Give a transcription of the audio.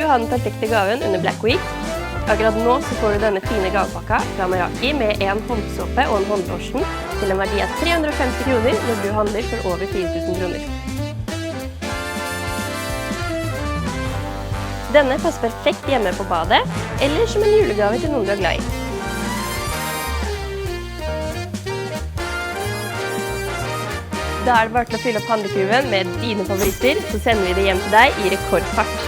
ha den perfekte gaven under Black Week. Akkurat nå så får du denne fine gavepakka fra Meraki med en håndsåpe og en håndlotion til en verdi av 350 kroner når du handler for over 4000 kroner. Denne passer perfekt hjemme på badet, eller som en julegave til noen du er glad i. Da er det bare til å fylle opp handlekurven med dine favoritter, så sender vi det hjem til deg i rekordfart.